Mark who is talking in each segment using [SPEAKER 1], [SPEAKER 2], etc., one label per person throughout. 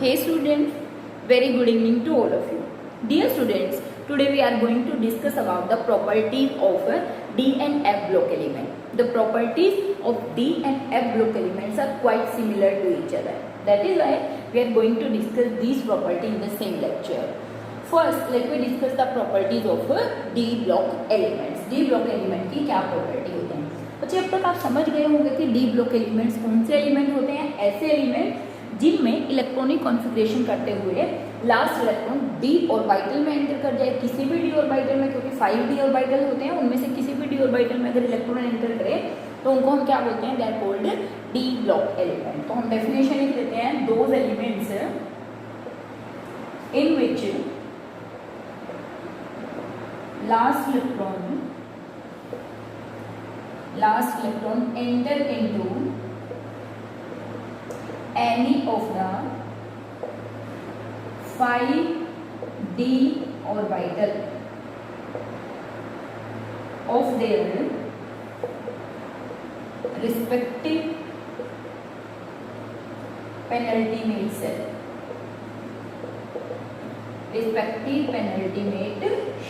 [SPEAKER 1] Hey students, very good evening to all of you. Dear students, today we are going to discuss about the properties of D and F block element. The properties of D and F block elements are quite similar to each other. That is why we are going to discuss these properties in the same lecture. First, let me discuss the properties of D block elements. D block element की क्या property होते हैं? बच्चे अब तक आप समझ गए होंगे कि D block elements कौन से एलिमेंट होते हैं? ऐसे एलिमेंट जिनमें इलेक्ट्रॉनिक कॉन्फ़िगरेशन करते हुए लास्ट इलेक्ट्रॉन d ऑर्बिटल में एंटर कर जाए, किसी भी d ऑर्बिटल में, क्योंकि 5 d ऑर्बिटल होते हैं, उनमें से किसी भी d ऑर्बिटल में अगर इलेक्ट्रॉन एंटर करे तो उनको हम क्या बोलते हैं? They are called d block element. तो हम डेफिनेशन लिख देते हैं, those elements in which last electron enter into any of the 5d orbital of their respective penultimate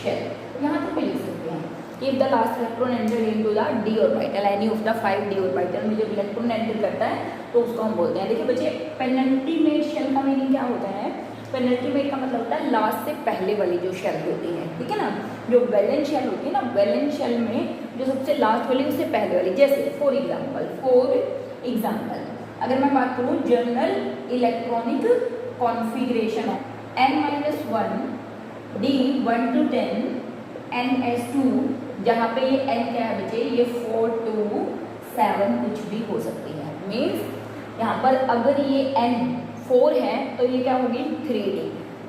[SPEAKER 1] shell. यहाँ तक लिख सकते हैं कि if the last electron enter into the d orbital, any of the 5d orbital में जब electron enter करता है तो उसको हम बोलते हैं. देखिए बच्चे, पेनल्टीमेट शेल का मीनिंग क्या होता है? पेनल्टीमेट का मतलब होता है लास्ट से पहले वाली जो शेल होती है, ठीक है ना. जो वैलेंस शेल होती है ना, वैलेंस शेल में जो सबसे लास्ट वाली उससे पहले वाली, जैसे फॉर एग्जाम्पल अगर मैं बात करूँ general electronic configuration of n-1 d 1 to 10 ns2, जहाँ पे ये n क्या है बच्चे? ये 4 to 7 कुछ भी हो सकती है. मीन्स यहाँ पर अगर ये n 4 है तो ये क्या होगी? 3d,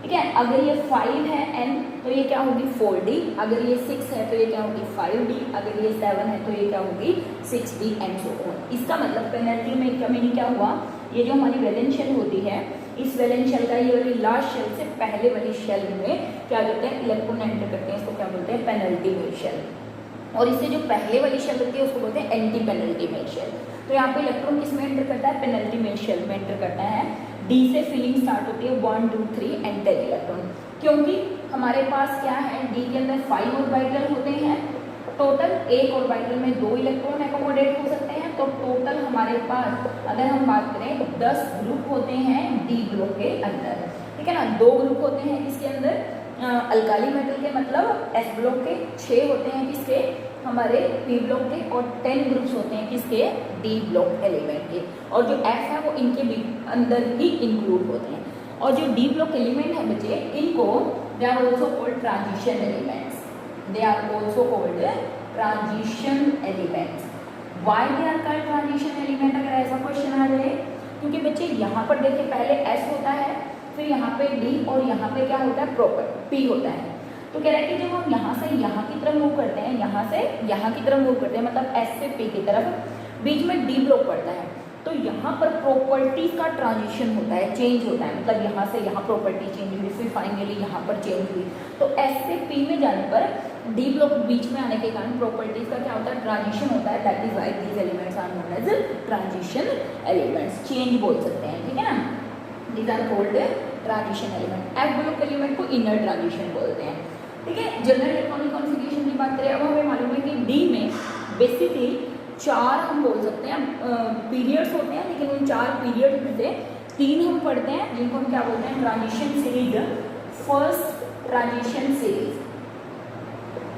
[SPEAKER 1] ठीक है. अगर ये 5 है n तो ये क्या होगी? 4d. अगर ये 6 है तो ये क्या होगी? 5d. अगर ये 7 है तो ये क्या होगी? 6d and so on. इसका मतलब पेनल्टी में का मीनिंग क्या हुआ? ये जो हमारी वैलेंस शेल होती है, इस वैलेंस शेल का ये वाली लास्ट शेल से पहले वाली शेल में क्या करते हैं? इलेक्ट्रॉन एंटर करते हैं. इसको क्या बोलते हैं? Penultimate shell. और इससे जो पहले वाली शेल होती है उसको बोलते हैं एंटी पेनल्टीमेट शेल. तो यहाँ पे इलेक्ट्रॉन किस में एंटर करता है? पेनल्टीमेट शेल में एंटर करता है. डी से फिलिंग स्टार्ट होती है 1 2 3 एंड 10 इलेक्ट्रॉन, क्योंकि हमारे पास क्या है? डी के अंदर 5 ऑर्बिटल होते हैं. टोटल एक ऑर्बिटल में 2 इलेक्ट्रॉन एकोमोडेट हो सकते हैं. तो टोटल हमारे पास अगर हम बात करें 10 ग्रुप होते हैं डी ग्रुप के अंदर, ठीक है ना. 2 ग्रुप होते हैं इसके अंदर अल्काली मेटल के, मतलब एस ब्लॉक के. 6 होते हैं किसके? हमारे पी ब्लॉक के. और 10 ग्रुप्स होते हैं किसके? डी ब्लॉक एलिमेंट के. और जो एफ है वो इनके भी अंदर ही इंक्लूड होते हैं. और जो डी ब्लॉक एलिमेंट है बच्चे, इनको they are also called transition elements. They are also called transition elements. Why they are called transition element? अगर ऐसा क्वेश्चन आ जाए, क्योंकि बच्चे यहाँ पर देखिए पहले एस होता है, फिर यहाँ पे डी, और यहाँ पे क्या होता है? प्रॉपर पी होता है. तो कह रहा है कि जब हम यहाँ से यहाँ की तरफ मूव करते हैं, यहाँ से यहाँ की तरफ मूव करते हैं, मतलब एस से पी की तरफ, बीच में डी ब्लॉक पड़ता है, तो यहाँ पर प्रॉपर्टीज का ट्रांजिशन होता है, चेंज होता है. मतलब यहाँ से यहाँ प्रॉपर्टी चेंज हुई, फिर फाइनली यहाँ पर चेंज हुई. तो एस से पी में जाने पर डी ब्लॉक बीच में आने के कारण प्रॉपर्टीज का क्या होता है? ट्रांजिशन होता है. That is why these elements are known as transition elements. Change बोल सकते हैं, ठीक है ना. These are called transition element. F block element को इनर ट्रांजिशन बोलते हैं, ठीक है. जनरल इलेक्ट्रॉनिक कॉन्फ़िगरेशन की बात करें, अब हमें मालूम है कि डी में बेसिकली 4 हम बोल सकते हैं पीरियड्स होते हैं, लेकिन उन 4 पीरियड्स में से 3 हम पढ़ते हैं जिनको हम क्या बोलते हैं? Transition series. First transition series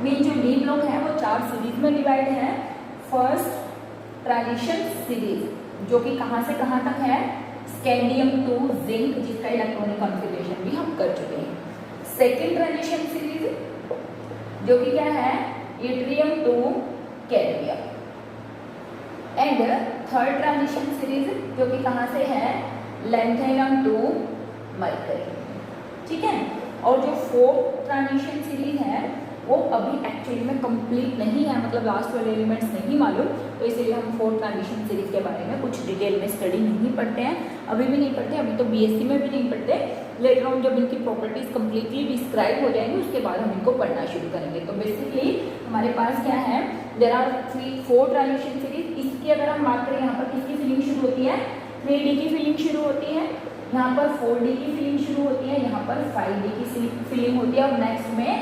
[SPEAKER 1] mean जो डी ब्लॉक है वो 4 सीरीज में डिवाइड है. फर्स्ट ट्रांजिशन सीरीज जो कि कहाँ से कहाँ तक है? स्कैंडियम टू जिंक, जिसका इलेक्ट्रॉनिक कॉन्फ़िगरेशन भी हम कर चुके हैं. सेकेंड ट्रांजिशन सीरीज जो कि क्या है? Yttrium to cadmium. And third transition series जो कि कहाँ से है? लैंथेनम टू मरकरी, ठीक है. और जो फोर्थ ट्रांजिशन सीरीज है वो अभी एक्चुअली में कंप्लीट नहीं है, मतलब लास्ट वाले एलिमेंट्स नहीं मालूम, तो इसीलिए हम फोर्थ ट्रांजिशन सीरीज के बारे में कुछ डिटेल में स्टडी नहीं पढ़ते हैं. अभी भी नहीं पढ़ते, अभी तो बीएससी में भी नहीं पढ़ते. लेटर ऑन जब इनकी प्रॉपर्टीज कंप्लीटली डिस्क्राइब हो जाएंगी उसके बाद हम इनको पढ़ना शुरू करेंगे. तो बेसिकली हमारे पास क्या है? There are 4 transition series. इसकी अगर हम बात करें, यहाँ पर किसकी फिलिंग शुरू होती है? 3D की फिलिंग शुरू होती है. यहाँ पर 4D की फिलिंग शुरू होती है, यहाँ पर 5D की फिलिंग होती है और नेक्स्ट में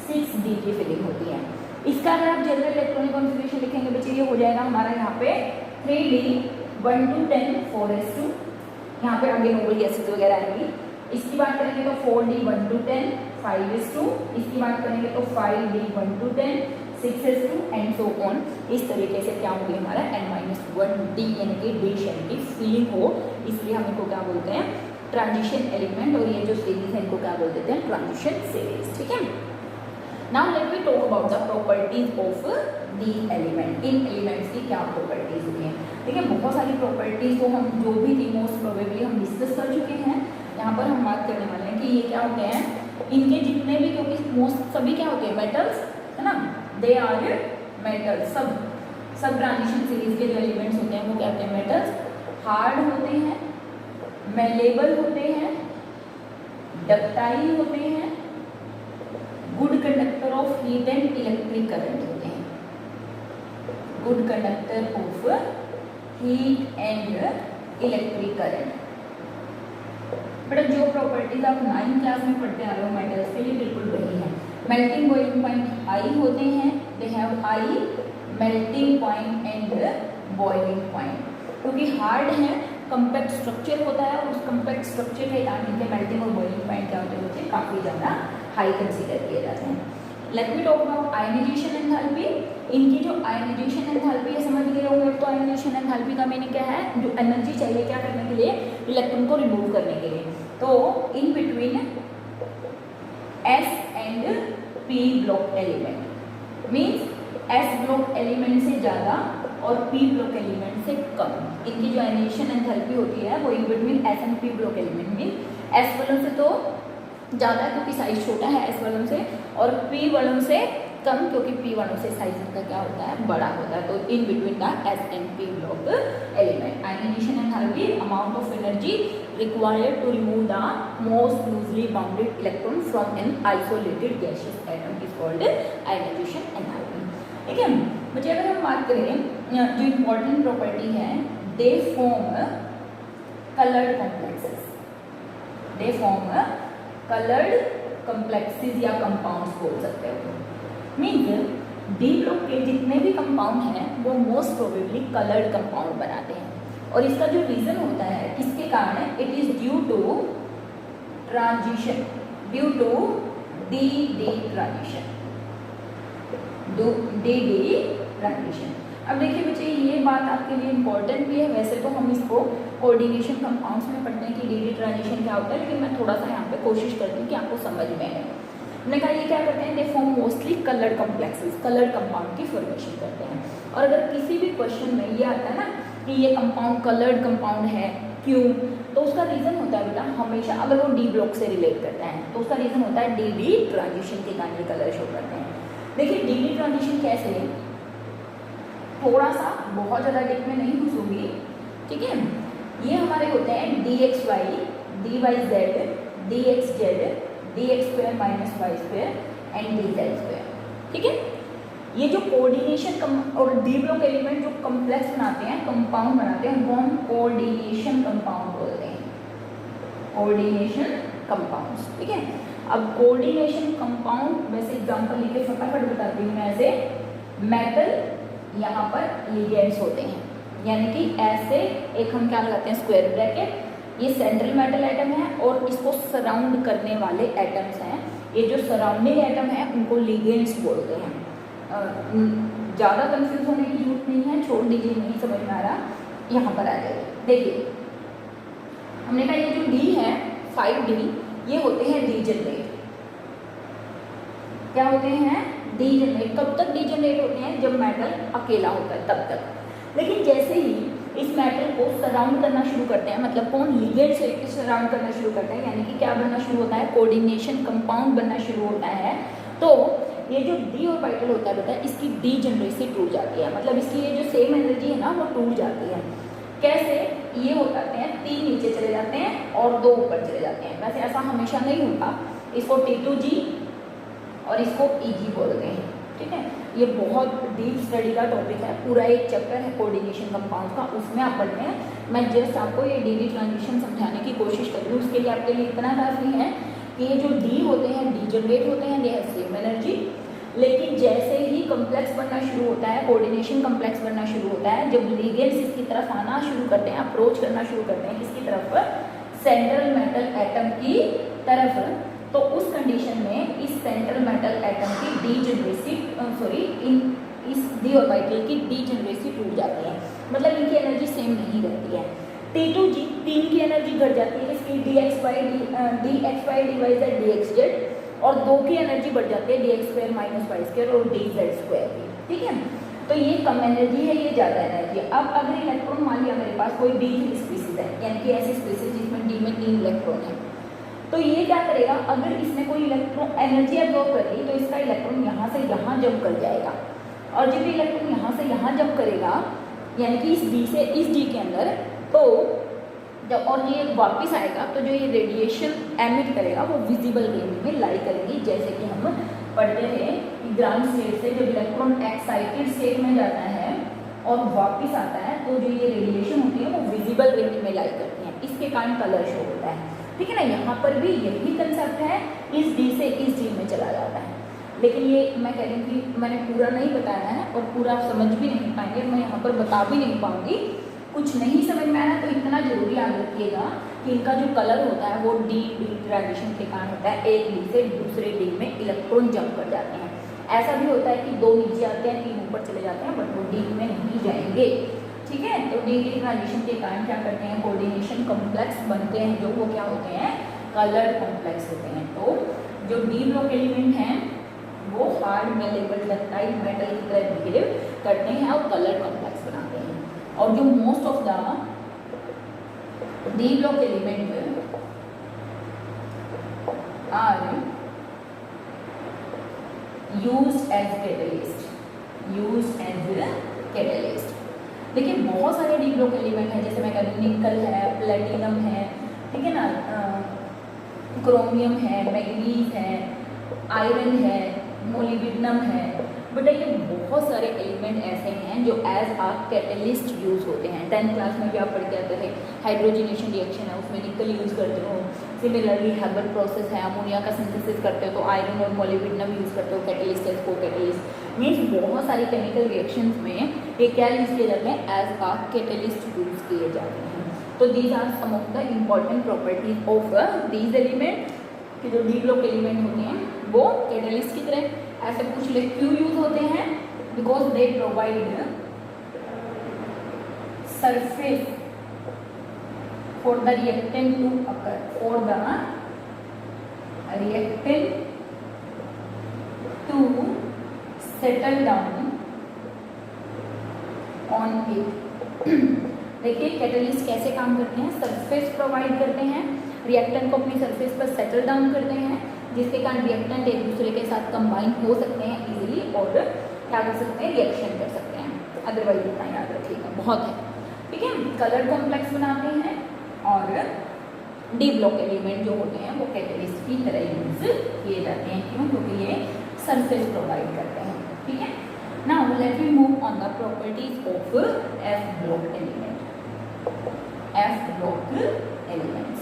[SPEAKER 1] 6D की फिलिंग होती है। इसका अगर आप जनरल इलेक्ट्रॉनिक कॉन्फ़िगरेशन लिखेंगे बच्चे, ये हो जाएगा हमारा यहाँ पे 3D 1 to 10 4s2, यहाँ पे आगे नोबल गैसेज वगैरह आएंगी। इसकी बात करेंगे तो 4D 1 to 10 5s2, इसकी बात करेंगे तो 5D 1 to 10 6s2 and so on. इस तरीके से क्या होगी हमारा n-1D यानी कि डी शेल की फिलिंग हो, इसलिए हम इनको क्या बोलते हैं ट्रांजिशन एलिमेंट, और ये जो सीरीज है इनको क्या बोल देते हैं ट्रांजिशन सीरीज। ठीक है, now let me talk about the properties of the element. In elements की क्या प्रॉपर्टीज होती हैं? देखिए बहुत सारी प्रॉपर्टीज तो हम जो भी थी मोस्ट प्रोबेबली हम डिस्कस कर चुके हैं। यहाँ पर हम बात करने वाले हैं कि ये क्या होते हैं, इनके जितने भी, क्योंकि मोस्ट सभी क्या होते हैं मेटल्स है ना, दे आर मेटल्स। सब ट्रांजिशन सीरीज के जो एलिमेंट्स होते हैं वो क्या होते हैं मेटल्स। हार्ड होते हैं, मेलेबल होते हैं, डक्टाइल होते हैं, good conductor of heat and electric current होते हैं। Good conductor of heat and electric current. But जो प्रॉपर्टीज आप 9th क्लास में पढ़ते आ रहे हो मेटल्स के लिए बिल्कुल वही है। मेल्टिंग बॉइलिंग पॉइंट हाई होते हैं, they have high melting point and boiling point, क्योंकि हार्ड है, कम्पैक्ट स्ट्रक्चर होता है और उस कम्पैक्ट स्ट्रक्चर के कारण इनके मेल्टिंग और बॉइलिंग पॉइंट क्या होते हैं काफ़ी ज़्यादा हाई कंसीडर किए जाते हैं। Let me talk about ionization enthalpy. इनकी जो आयनाइजेशन एंथैल्पी है समझ गए होंगे। तो आयनाइजेशन एंथैल्पी का मीनिंग क्या है, जो एनर्जी चाहिए क्या करने के लिए, इलेक्ट्रॉन को रिमूव करने के लिए। तो in between S and P block element means S block element से ज़्यादा और P ब्लॉक एलिमेंट से कम, इनकी जो आयनाइजेशन एंथैल्पी होती है वो in between S and P block element mean S वालों से तो ज़्यादा क्योंकि साइज छोटा है S वालों से, और P वालों से कम क्योंकि P वालों से साइज इनका क्या होता है बड़ा होता है। तो in between the S and P block element ionization enthalpy amount of energy required to remove the most loosely bounded electron from an isolated gaseous atom is called ionization enthalpy. ठीक है, मुझे अगर हम बात करें जो इम्पोर्टेंट प्रॉपर्टी है, they form coloured complexes. They form coloured complexes या कंपाउंड्स बोल सकते हो। मीन्स डी ब्लॉक के जितने भी कंपाउंड हैं वो मोस्ट प्रोबेबली कलर्ड कंपाउंड बनाते हैं, और इसका जो रीज़न होता है किसके कारण, it is due to transition, due to D transition, D transition. अब देखिए बच्चे ये बात आपके लिए इम्पोर्टेंट भी है, वैसे तो हम इसको कोऑर्डिनेशन कंपाउंड्स में पढ़ते हैं कि डी ट्रांजिशन क्या होता है, लेकिन मैं थोड़ा सा यहाँ पे कोशिश करती हूँ कि आपको समझ में आए। हमने कहा ये क्या करते हैं, they form mostly coloured complexes, coloured compound की फॉर्मेशन करते हैं। और अगर किसी भी क्वेश्चन में ये आता है ना कि ये कंपाउंड कलर्ड कंपाउंड है क्यों, तो उसका रीज़न होता है बेटा हमेशा, अगर वो डी ब्लॉक से रिलेट करता है तो उसका रीज़न होता है डी ट्रांजिशन के कारण ये कलर शो करते हैं। देखिए डी ट्रांजिशन कैसे है, थोड़ा सा बहुत ज़्यादा डिप में नहीं घुसूंगी, ठीक है। ये हमारे होते हैं D X Y, D Y Z, D X Z, D X square minus Y square and D Z square. ठीक है, ये जो कोऑर्डिनेशन और डी ब्लॉक एलिमेंट जो कॉम्प्लेक्स बनाते हैं, कंपाउंड बनाते हैं, वो हम कोऑर्डिनेशन कंपाउंड बोलते हैं, कोऑर्डिनेशन कंपाउंड्स। ठीक है, अब कोऑर्डिनेशन कंपाउंड वैसे एग्जांपल लेके फटाफट बताती हूँ मैं। ऐसे मेटल यहाँ पर लिगेंड्स होते हैं, यानी कि ऐसे एक हम क्या लगाते हैं स्क्वायर ब्रैकेट, ये सेंट्रल मेटल एटम है और इसको सराउंड करने वाले एटम्स हैं, ये जो सराउंडिंग एटम है उनको लिगेंड्स बोलते हैं। ज़्यादा कंफ्यूज होने की जरूरत नहीं है, छोड़ दीजिए, नहीं समझ में आ रहा यहाँ पर आ जाइए। देखिए हमने कहा ये जो डी है 5D, ये होते हैं डीजेनरेट। क्या होते हैं, डीजेनरेट। कब तक डीजेनरेट होते हैं, जब मेटल अकेला होता है तब तक। लेकिन जैसे ही इस मेटल को सराउंड करना शुरू करते हैं, मतलब कौन, लिगेंड से सराउंड करना शुरू करते हैं, यानी कि क्या बनना शुरू होता है, कोऑर्डिनेशन कंपाउंड बनना शुरू होता है, तो ये जो डी ऑर्बिटल होता है बेटा इसकी डीजेनरेसी टूट जाती है, मतलब इसकी ये जो सेम एनर्जी है ना वो टूट जाती है। कैसे, ये हो जाते हैं 3 नीचे चले जाते हैं और 2 ऊपर चले जाते हैं। वैसे ऐसा हमेशा नहीं होता, इसको T2G और इसको EG बोलते हैं। ठीक है, ये बहुत डीप स्टडी का टॉपिक है, पूरा एक चैप्टर है कोऑर्डिनेशन कंपाउंड का, उसमें आप पढ़ते हैं मैं जस्ट आपको ये डी ट्रांजिशन समझाने की कोशिश कर रही हूँ। उसके लिए आपके लिए इतना काफ़ी है कि ये जो डी होते हैं, डी जनरेट होते हैं, दे हैव सेम एनर्जी, लेकिन जैसे ही कॉम्प्लेक्स बनना शुरू होता है, कोऑर्डिनेशन कॉम्प्लेक्स बनना शुरू होता है, जब लिगेंड्स इसकी तरफ आना शुरू करते हैं, अप्रोच करना शुरू करते हैं किसकी तरफ, सेंट्रल मेटल एटम की तरफ, तो उस कंडीशन में इस सेंट्रल मेटल एटम की इस डी ऑर्बिटल की डी जनरेसी टूट जाती है, मतलब इनकी एनर्जी सेम नहीं रहती है। T2G 3 की एनर्जी घट जाती है, इसकी dx/dy/dxz, और 2 की एनर्जी बढ़ जाती है dx² - y² और dz²। ठीक है, तो ये कम एनर्जी है, ये ज़्यादा एनर्जी है। अब अगर इलेक्ट्रॉन मान लिया मेरे पास कोई डी स्पीसीज है, यानी कि ऐसी स्पीसीज जिसमें डी में 3 इलेक्ट्रॉन है, तो ये क्या करेगा, अगर इसने कोई इलेक्ट्रॉन एनर्जी एब्जॉर्ब कर ली तो इसका इलेक्ट्रॉन यहाँ से यहाँ जंप कर जाएगा, और जब इलेक्ट्रॉन यहाँ से यहाँ जंप करेगा यानी कि इस डी से इस डी के अंदर, तो जब और ये वापस आएगा तो जो ये रेडिएशन एमिट करेगा वो विजिबल रेंज में लाई करेगी। जैसे कि हम पढ़ते हैं कि ग्राउंड स्टेट से जब इलेक्ट्रॉन एक्साइटेड स्टेट में जाता है और वापस आता है तो जो ये रेडिएशन होती है वो विजिबल रेंज में लाई करती है, इसके कारण कलर शो होता है। ठीक है ना, यहाँ पर भी यही कंसेप्ट है, इस डी से इस डी में चला जाता है। लेकिन ये मैं कह रही हूँ कि मैंने पूरा नहीं बताया है और पूरा आप समझ भी नहीं पाएंगे, मैं यहाँ पर बता भी नहीं पाऊँगी। कुछ नहीं समझ में आया तो इतना जरूरी याद रखिएगा कि इनका जो कलर होता है वो डी ट्रांजिशन के कारण होता है, एक डी से दूसरे डी में इलेक्ट्रॉन जंप कर जाते हैं। ऐसा भी होता है कि 2 नीचे आते हैं, 3 ऊपर चले जाते हैं, बट वो डी में नहीं जाएंगे। ठीक है, तो डी ट्रांजिशन के कारण क्या करते हैं, कोऑर्डिनेशन कॉम्प्लेक्स बनते हैं, जो वो क्या होते हैं, कलर कॉम्प्लेक्स होते हैं। तो जो डी ब्लॉक एलिमेंट हैं वो हार्ड मेलेबल डक्टाइल मेटल की तरह बिहेव करते हैं और कलर कॉम्प्लेक्स बनाते हैं। और जो most of the D block element are used as catalyst. देखिए बहुत सारे डी ब्लॉक एलिमेंट हैं, जैसे मैं कह रही हूँ निकल है, प्लेटिनम है, ठीक है ना, क्रोमियम है, मैग्नीज है, आयरन है, मोलिब्डेनम है। बेटा ये बहुत सारे एलिमेंट ऐसे हैं जो एज आ कैटलिस्ट यूज़ होते हैं। 10th क्लास में भी आप पढ़ के आते थे, हाइड्रोजनेशन रिएक्शन है उसमें निकल यूज़ करते हो। सिमिलरली हेबल प्रोसेस है, अमोनिया का सिंथेसिस करते हो तो आयरन और मोलिब्डेनम यूज़ करते हो, कैटलिस्ट एज को कैटलिस्ट। मीन्स बहुत सारी केमिकल रिएक्शंस में ये क्या यूज़ किए जाते हैं, एज आ कैटलिस्ट यूज़ किए जाते हैं। तो these are some of the important properties of these element, कि जो डी ब्लॉक एलिमेंट होते हैं वो कैटलिस्ट की तरह। ऐसे कुछ ले क्यों यूज होते हैं, because they provide surface for the reactant to occur, for the reactant to settle down on it. देखिए कैटलिस्ट कैसे काम करते हैं, सरफेस प्रोवाइड करते हैं, रिएक्टेंट को अपनी सरफेस पर सेटल डाउन करते हैं, जिसके कारण रिएक्टेंट एक दूसरे के साथ कंबाइन हो सकते हैं इजीली और क्या कर सकते हैं, रिएक्शन कर सकते हैं। अदरवाइज इतना याद रखिएगा, बहुत है। ठीक है, कलर कॉम्प्लेक्स बनाते हैं और डी ब्लॉक एलिमेंट जो होते हैं वो कैटलिस्ट की तरह यूज किए जाते हैं। क्यों, क्योंकि ये सरफेस प्रोवाइड करते हैं। ठीक है, now let me move on the properties of F block element. F block elements,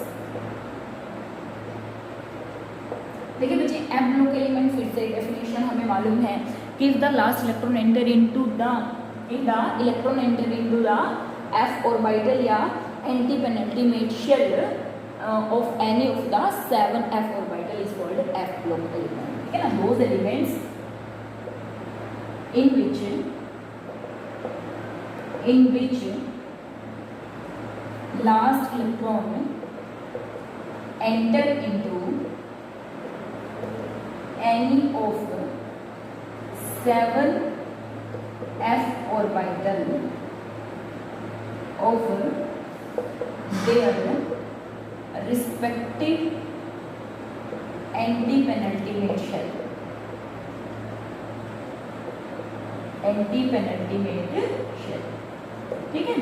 [SPEAKER 1] देखिए बच्चे एफ ब्लॉक एलिमेंट फिर से डेफिनेशन हमें मालूम है कि if the last electron enter into the electron enter into the F orbital या anti penetrate shell of any of the 7 F orbital is called F block element. ठीक है ना, those elements in which last electron enter into any of 7 f orbital of their respective anti-penultimate shell, anti-penultimate shell. ठीक है,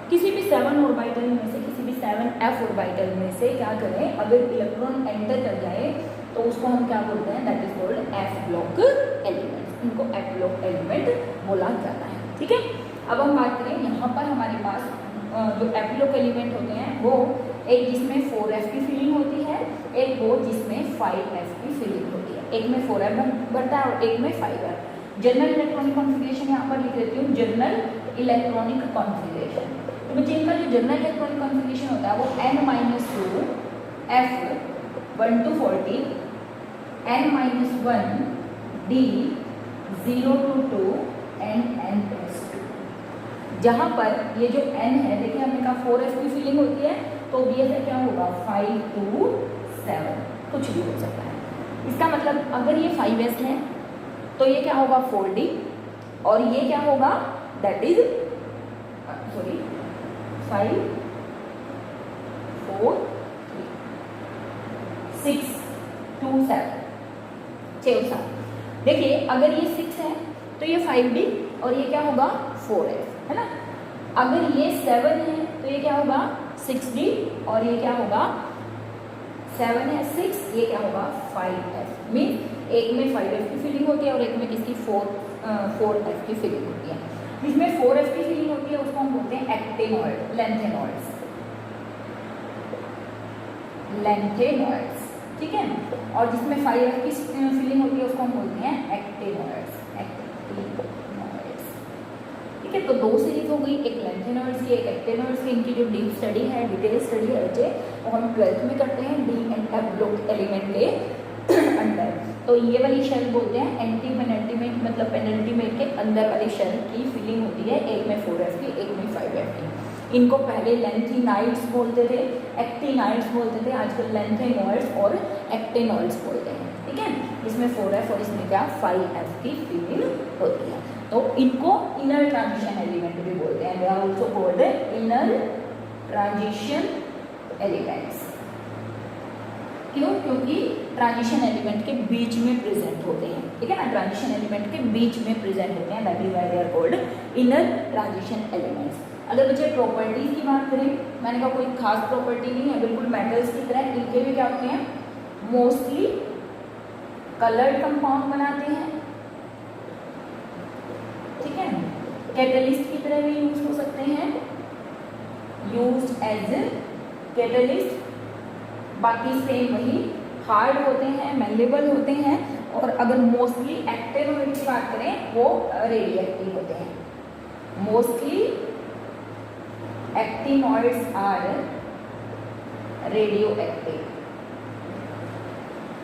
[SPEAKER 1] किसी भी 7 orbital में से, किसी भी 7 एफ ऑर्बिटल में से क्या करें, अगर इलेक्ट्रॉन एंटर कर जाए तो उसको हम क्या बोलते हैं, that is called F block element. इनको एफ ब्लॉक एलिमेंट बोला जाता है। ठीक है, अब हम बात करें, यहाँ पर हमारे पास जो एप्लोक एलिमेंट होते हैं वो एक जिसमें 4f की फिलिंग होती है, एक वो जिसमें 5f की फिलिंग होती है। एक में 4f बनता है और एक में 5f। जनरल इलेक्ट्रॉनिक कॉन्फ़िगरेशन यहाँ पर लिख देती हूँ, जनरल इलेक्ट्रॉनिक कॉन्फ़िगरेशन। तो बच्चे इनका जो जनरल इलेक्ट्रॉनिक कॉन्फ़िगरेशन होता है वो n-2 f 1 to 40 n-1 d 0 to 2 and n+2। जहाँ पर ये जो n है, देखिए हमने कहा 4f की फिलिंग होती है, तो ये से क्या होगा 5 to 7, कुछ भी हो सकता है। इसका मतलब अगर ये 5s है तो ये क्या होगा 4d, और ये क्या होगा दैट इज 5 4 3 6 2 7 6 और 7। देखिए अगर ये 6 है तो ये 5d और ये क्या होगा 4f, है ना। अगर ये 7 है तो ये क्या होगा 6d और ये क्या होगा 7 है 6, ये क्या होगा 5f। मीन एक में 5f की फिलिंग होती है और एक में किसकी 4f की फिलिंग होती है। जिसमें 4f की फिलिंग होती है उसको हम बोलते हैं एक्टेनॉइड, लेंथेनॉइड्स, ठीक है। और जिसमें 5f की फिलिंग होती है उसको हम बोलते हैं एक्टेनॉइड्स, ठीक है। तो दो सीरीज हो गई, एक लेंथेनॉइड्स की, एक एक्टेनॉइड्स की। इनकी जो डीप स्टडी है, डिटेल स्टडी है बच्चे, वो हम 12th में करते हैं D and F block element के अंदर। तो ये वाली शेल बोलते हैं एंटी पेनल्टीमेट, मतलब पेनल्टीमेट के अंदर वाली शेल की फिलिंग होती है, एक में 4f की एक में 5f की। इनको पहले लेंथेनाइड्स बोलते थे, एक्टिनाइड्स बोलते थे, आजकल लेंथेनॉइड्स और एक्टेनॉइड्स बोलते हैं, ठीक है। इसमें 4f और इसमें क्या 5f की फिलिंग होती है। तो इनको इनर ट्रांजिशन एलिमेंट भी बोलते हैं, they are also called inner transition elements. क्यों? क्योंकि ट्रांजिशन एलिमेंट के बीच में प्रेजेंट होते हैं, ठीक है ना। ट्रांजिशन एलिमेंट के बीच में प्रेजेंट होते हैं, that is why they are called inner transition elements. अगर बच्चे प्रॉपर्टीज की बात करें, मैंने कहा कोई खास प्रॉपर्टी नहीं है, बिल्कुल मेटल्स की तरह। इनके भी क्या होते हैं, मोस्टली कलर्ड कंपाउंड बनाते हैं, ठीक है। कैटलिस्ट की तरह भी यूज हो सकते हैं, यूज्ड एज कैटलिस्ट। बाकी सेम वही हार्ड होते हैं, मेलेबल होते हैं। और अगर मोस्टली एक्टेनॉइड की बात करें वो रेडियोएक्टिव होते हैं। मोस्टली एक्टिनॉइड्स आर रेडियोएक्टिव,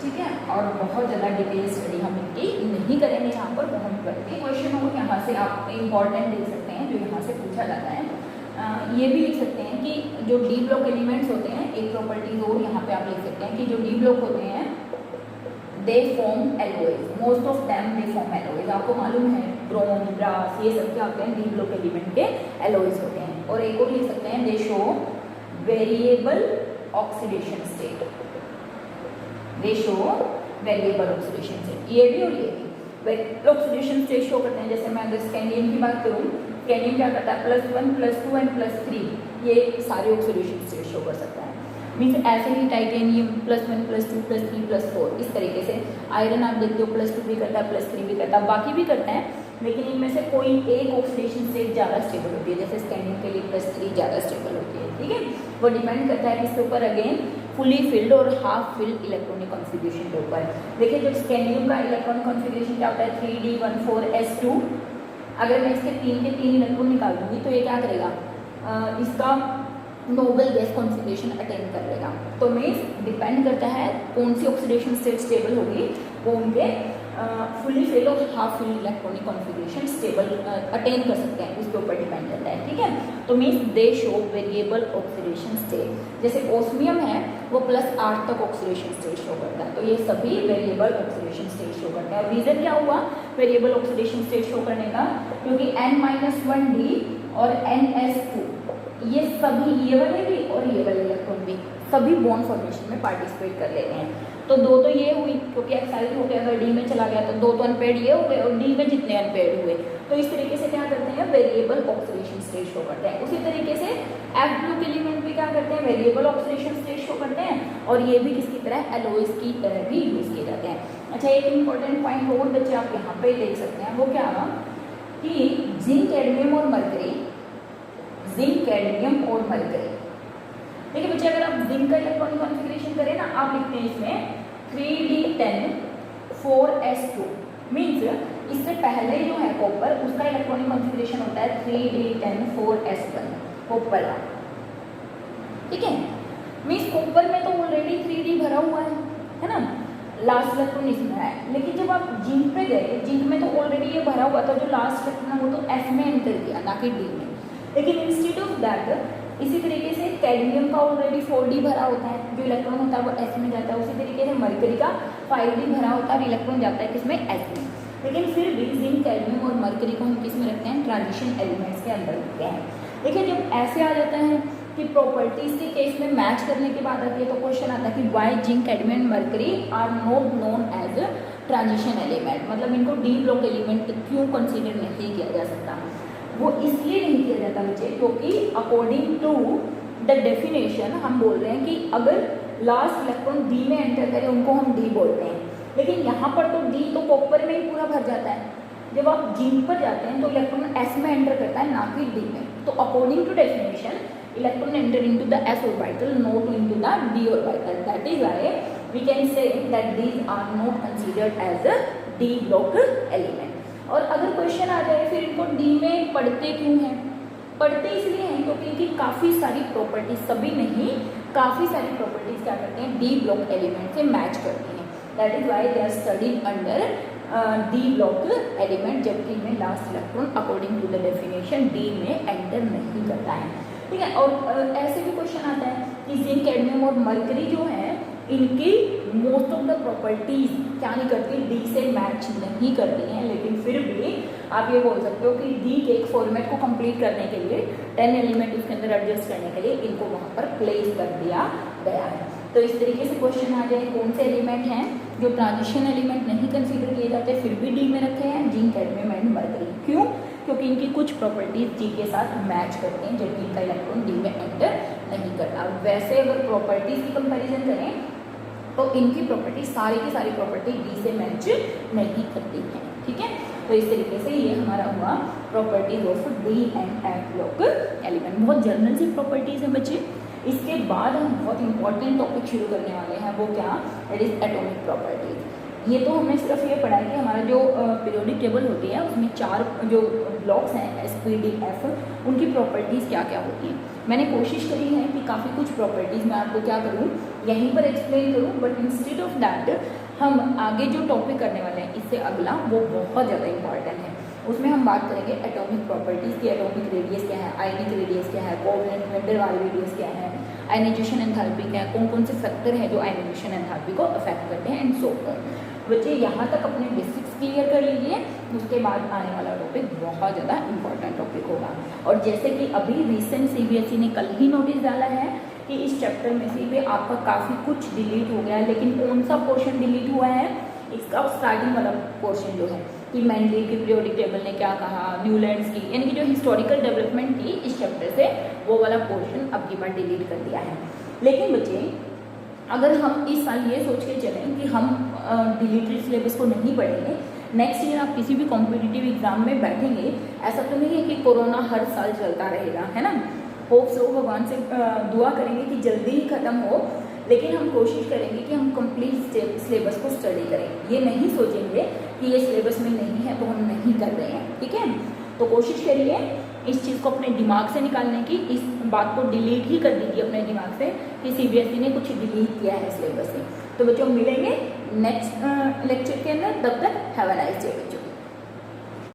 [SPEAKER 1] ठीक है। और बहुत ज़्यादा डिटेल स्टडी हम इनकी नहीं करेंगे यहाँ पर, वो हम करते हैं। क्वेश्चन हो यहाँ से आप इंपॉर्टेंट देख सकते हैं जो यहाँ से पूछा जाता है। ये भी लिख सकते हैं कि जो डी ब्लॉक एलिमेंट्स होते हैं, एक प्रॉपर्टीज और यहाँ पे आप लिख सकते हैं कि जो डी ब्लॉक होते हैं they form alloys, most of them they form alloys. आपको मालूम है ब्रोंज, ब्रास, ये सब क्या होते हैं, डी ब्लॉक एलिमेंट के एलॉयज होते हैं। और एक और लिख सकते हैं दे शो वेरिएबल ऑक्सीडेशन स्टेट, दे शो वेरिएबल ऑक्सीडेशन स्टेट। ये भी और ये भी ऑक्सीडेशन स्टेट शो करते हैं। जैसे मैं अगर स्कैंडियम की बात करूँ, स्कैंडियम क्या करता है +1 +2 एंड +3, ये सारे ऑक्सीडेशन स्टेट शो कर सकता है। मीन्स ऐसे ही टाइटेनियम +1 +2 +3 +4, इस तरीके से। आयरन आप देखते हो +2 भी करता है, +3 भी करता है, बाकी भी करता है, लेकिन इनमें से कोई एक ऑक्सीडेशन स्टेट ज़्यादा स्टेबल होती है। जैसे स्कैंडियम के लिए +3 ज़्यादा स्टेबल होती है, ठीक है। वो डिपेंड करता है किसके ऊपर, अगेन फुली फिल्ड और हाफ फिल्ड इलेक्ट्रॉनिक कॉन्फ़िगरेशन के ऊपर। देखिए जो स्कैंडियम का इलेक्ट्रॉनिक कॉन्फ़िगरेशन क्या होता है 3d14s2। अगर मैं इसके 3 के 3 इलेक्ट्रॉन निकाल दूंगी तो ये क्या करेगा, इसका नोबल गैस कॉन्फ़िगरेशन अटेन कर लेगा। तो मीन्स डिपेंड करता है कौन सी ऑक्सीडेशन स्टेट स्टेबल होगी, वो उनके फुली फिल्ड और half filled electronic configuration stable attain कर सकते हैं, उसके ऊपर डिपेंड करता है, ठीक है। तो means they show variable oxidation state. जैसे ओस्मियम है वो +8 तक ऑक्सीडेशन स्टेट शो करता है, तो ये सभी वेरिएबल ऑक्सीडेशन स्टेट शो करते हैं। और रीज़न क्या हुआ वेरिएबल ऑक्सीडेशन स्टेट शो करने का, क्योंकि n-1d और ns2 ये सभी, ये वाले भी और ये वाले इलेक्ट्रॉन भी सभी बॉन्ड फॉर्मेशन में पार्टिसिपेट कर लेते हैं। तो दो तो ये हुई क्योंकि एक्साइड हो गया, अगर डी में चला गया तो दो तो अनपेड ये हो गए और डी में जितने अनपेड हुए। तो इस तरीके से क्या करते हैं वेरिएबल ऑक्सीडेशन स्टेट शो करते हैं। उसी तरीके से एफ ब्लॉक एलिमेंट भी क्या करते हैं वेरिएबल ऑक्सीडेशन स्टेट शो करते हैं, और ये भी किसकी तरह एलॉयज की तरह भी यूज़ किए जाते हैं। अच्छा एक इंपॉर्टेंट पॉइंट और बच्चे आप यहाँ पे देख सकते हैं, वो क्या कि जिंक, कैडमियम और मरकरी, जिंक, कैडमियम और मरकरी। देखिए बच्चे, अगर आप जिंक का इलेक्ट्रॉनिक कॉन्फ़िगरेशन करें ना, आप लिखते हैं इसमें 3d10 4s2, मीन्स इससे पहले जो है कॉपर, उसका इलेक्ट्रॉनिक कॉन्फ़िगरेशन होता है 3d10 4s1 कॉपर का, ठीक है। मीन्स कॉपर में तो ऑलरेडी 3d भरा हुआ है ना, लास्ट इलेक्ट्रॉन इसमें है। लेकिन जब आप जिंक पे गए, जिंक में तो ऑलरेडी ये भरा हुआ था, जो लास्ट इलेक्ट्रॉन है वो तो s में एंटर किया, ना कि d में। लेकिन इंस्टेड ऑफ दैट, इसी तरीके से कैडमियम का ऑलरेडी 4d भरा होता है, जो इलेक्ट्रॉन होता है वो s में जाता है। उसी तरीके से मरकरी का 5d भरा होता है और इलेक्ट्रॉन जाता है किसमें, s में। लेकिन फिर भी जिंक, कैडमियम और मरकरी को हम किस में रखते हैं, ट्रांजिशन एलिमेंट्स के अंदर रखते हैं। देखिए जब ऐसे आ जाता है कि प्रॉपर्टीज के केस में मैच करने की बात आती है, तो क्वेश्चन आता है कि why zinc, cadmium, mercury are not known as transition element, मतलब इनको डी ब्लॉक एलिमेंट क्यों कंसीडर नहीं किया जा सकता। वो इसलिए नहीं किया जाता बच्चे, क्योंकि अकॉर्डिंग टू द डेफिनेशन हम बोल रहे हैं कि अगर लास्ट इलेक्ट्रॉन डी में एंटर करे उनको हम डी बोलते हैं। लेकिन यहाँ पर तो डी तो कॉपर में ही पूरा भर जाता है। जब आप जिंक पर जाते हैं तो इलेक्ट्रॉन एस में एंटर करता है, ना कि डी में। तो according to definition electron enter into the s orbital, not into the d orbital. That is why we can say that these are not considered as a d block element. और अगर question आ जाए फिर इनको D में पढ़ते क्यों हैं, पढ़ते इसलिए हैं क्योंकि इनकी काफ़ी सारी प्रॉपर्टीज, सभी नहीं काफ़ी सारी प्रॉपर्टीज क्या करते हैं, डी ब्लॉक एलिमेंट से मैच करती हैं। That is why they are studied under D block element, जबकि इनमें last electron according to the definition D में एंटर नहीं करता है, ठीक है। और ऐसे भी क्वेश्चन आता है कि जिंक, कैडमियम और मरकरी जो है इनकी मोस्ट ऑफ द प्रॉपर्टीज क्या नहीं करती, डी से मैच नहीं करती हैं। लेकिन फिर भी आप ये बोल सकते हो कि डी के एक फॉर्मेट को कंप्लीट करने के लिए 10 एलिमेंट उसके अंदर एडजस्ट करने के लिए इनको वहाँ पर प्लेस कर दिया गया है। तो इस तरीके से क्वेश्चन आ जाए कौन से एलिमेंट हैं जो ट्रांजिशन एलिमेंट नहीं कंसीडर किए जाते फिर भी डी में रखे हैं, जिंक, कैडमियम एंड मरकरी। क्यों? क्योंकि इनकी कुछ प्रॉपर्टीज डी के साथ मैच करते हैं, जबकि इनका इलेक्ट्रॉन डी में एंटर नहीं करता। वैसे अगर प्रॉपर्टीज की कंपैरिजन करें तो इनकी प्रॉपर्टी सारी की सारी प्रॉपर्टी डी से मैच नहीं करती हैं, ठीक है। तो इस तरीके से ये हमारा हुआ properties of D and F block element. बहुत जनरल सी प्रॉपर्टीज है बच्चे। इसके बाद हम बहुत इंपॉर्टेंट टॉपिक शुरू करने वाले हैं, वो क्या, दैट इज एटॉमिक प्रॉपर्टीज। ये तो हमने सिर्फ ये पढ़ा है कि हमारा जो पीरियोडिक टेबल होती है उसमें 4 जो ब्लॉक्स हैं एस पी डी एफ, उनकी प्रॉपर्टीज़ क्या क्या होती हैं। मैंने कोशिश करी है कि काफ़ी कुछ प्रॉपर्टीज़ मैं आपको क्या करूँ, यहीं पर एक्सप्लेन करूँ, बट इंस्टेड ऑफ दैट हम आगे जो टॉपिक करने वाले हैं इससे अगला वो बहुत ज़्यादा इंपॉर्टेंट है। उसमें हम बात करेंगे एटॉमिक प्रॉपर्टीज़ की, एटॉमिक रेडियस क्या है, आयनिक रेडियस क्या है, covalent van der Waals radius क्या है, आयनाइजेशन एंथैल्पी क्या है, कौन कौन से फैक्टर हैं जो आयनाइजेशन एंथैल्पी को अफेक्ट करते हैं, एंड सो ऑन। बच्चे यहाँ तक अपने बेसिक्स क्लियर कर लीजिए, उसके बाद आने वाला टॉपिक बहुत ज़्यादा इंपॉर्टेंट टॉपिक होगा। और जैसे कि अभी रिसेंट सीबीएसई ने कल ही नोटिस डाला है कि इस चैप्टर में से भी आपका काफ़ी कुछ डिलीट हो गया है, लेकिन कौन सा पोर्शन डिलीट हुआ है, इसका स्टार्टिंग वाला पोर्शन जो है कि मेंडलीव की पीरियोडिक टेबल ने क्या कहा, न्यूलैंड्स की, यानी कि जो हिस्टोरिकल डेवलपमेंट थी इस चैप्टर से, वो वाला पोर्शन अब की बार डिलीट कर दिया है। लेकिन बच्चे अगर हम इस साल ये सोच के चलें कि हम डिलीटेड सिलेबस को नहीं पढ़ेंगे, नेक्स्ट ईयर आप किसी भी कॉम्पिटिटिव एग्जाम में बैठेंगे, ऐसा तो नहीं है कि कोरोना हर साल चलता रहेगा, है ना। होप सो, भगवान से दुआ करेंगे कि जल्दी ही ख़त्म हो, लेकिन हम कोशिश करेंगे कि हम कंप्लीट सिलेबस को स्टडी करें। ये नहीं सोचेंगे कि ये सिलेबस में नहीं है तो हम नहीं कर रहे हैं, ठीक है। तो कोशिश करिए इस चीज़ को अपने दिमाग से निकालने की, इस बात को डिलीट ही कर दीजिए अपने दिमाग से कि सीबीएसई ने कुछ डिलीट किया है सिलेबस से। तो बच्चों मिलेंगे नेक्स्ट लेक्चर के अंदर, तब तक हैव अ नाइस डे बच्चों।